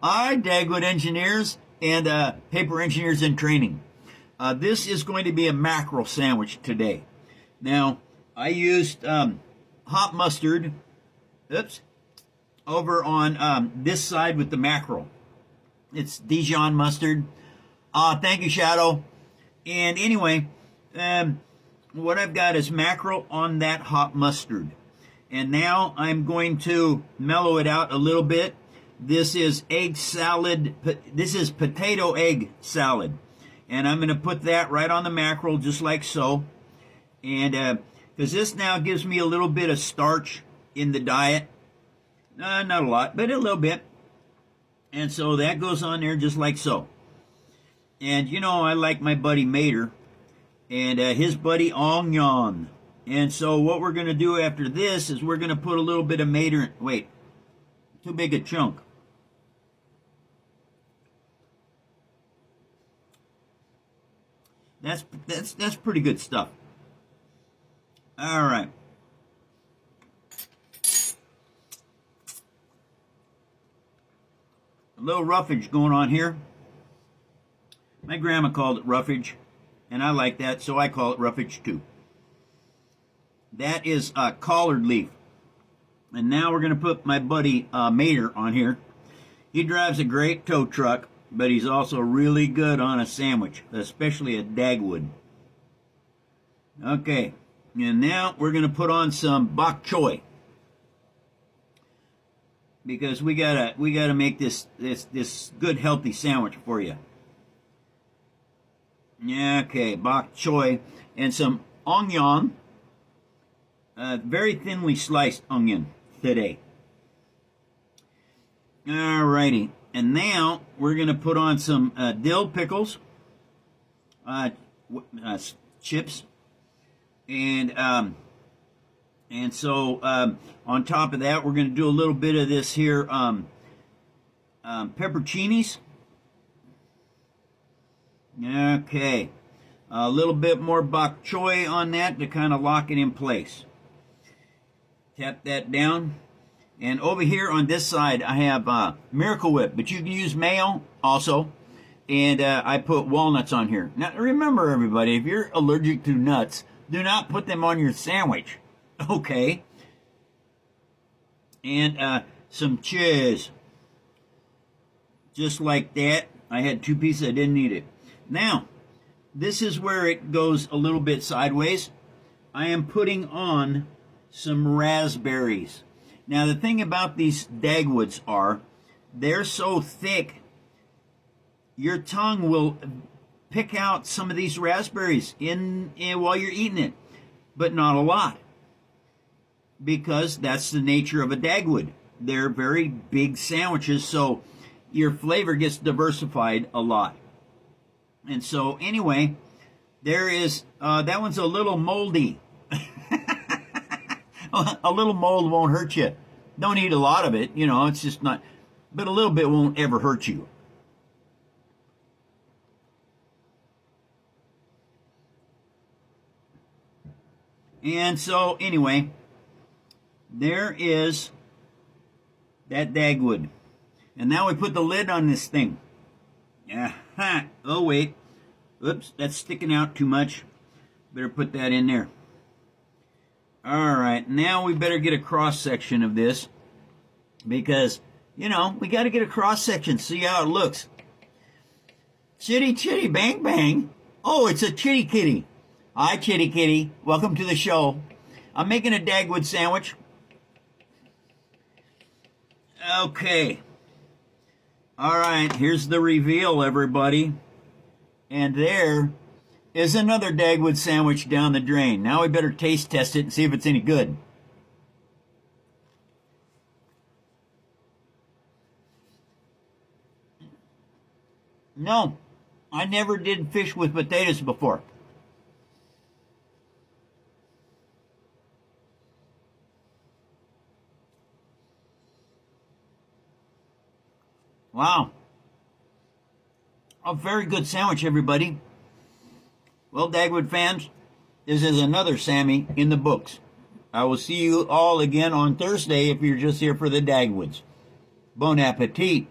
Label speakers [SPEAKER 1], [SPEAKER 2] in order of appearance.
[SPEAKER 1] Hi, Dagwood engineers and paper engineers in training. This is going to be a mackerel sandwich today. Now, I used hot mustard, over on this side with the mackerel. It's Dijon mustard. Thank you, Shadow. And anyway, what I've got is mackerel on that hot mustard. And now I'm going to mellow it out a little bit. This is egg salad. This is potato egg salad. And I'm going to put that right on the mackerel just like so. And because this now gives me a little bit of starch in the diet. Not a lot, but a little bit. And so that goes on there just like so. And you know, I like my buddy Mater and his buddy Onion. And so what we're going to do after this is we're going to put a little bit of Mater. Wait, too big a chunk. That's pretty good stuff. All right. A little roughage going on here. My grandma called it roughage, and I like that, so I call it roughage too. That is a collard leaf. And now we're going to put my buddy Mater on here. He drives a great tow truck, but he's also really good on a sandwich, especially a Dagwood. Okay, and now we're going to put on some bok choy, because we gotta make this good healthy sandwich for you. Okay, bok choy and some onion, very thinly sliced onion today. Alrighty. And now we're going to put on some dill pickles, chips, and so on top of that, we're going to do a little bit of this here pepperoncinis. Okay, a little bit more bok choy on that to kind of lock it in place. Tap that down. And over here on this side, I have Miracle Whip, but you can use mayo also. And I put walnuts on here. Now, remember, everybody, if you're allergic to nuts, do not put them on your sandwich. Okay? And some cheese. Just like that. I had 2 pieces. I didn't need it. Now, this is where it goes a little bit sideways. I am putting on some raspberries. Now, the thing about these Dagwoods are, they're so thick, your tongue will pick out some of these raspberries in while you're eating it, but not a lot, because that's the nature of a Dagwood. They're very big sandwiches, so your flavor gets diversified a lot. And so, anyway, there is, that one's a little moldy. A little mold won't hurt you. Don't eat a lot of it, you know, it's just not, but a little bit won't ever hurt you. And so, anyway, there is that Dagwood. And now we put the lid on this thing. Oh, wait. Oops, that's sticking out too much. Better put that in there. All right, now we better get a cross-section of this, because, you know, we got to get a cross-section, see how it looks. Chitty, chitty, bang, bang. Oh, it's a chitty kitty. Hi, chitty kitty. Welcome to the show. I'm making a Dagwood sandwich. Okay. All right, here's the reveal, everybody. And there is another Dagwood sandwich down the drain. Now we better taste test it and see if it's any good. No, I never did fish with potatoes before. Wow. A very good sandwich, everybody. Well, Dagwood fans, this is another Sammy in the books. I will see you all again on Thursday if you're just here for the Dagwoods. Bon appetit.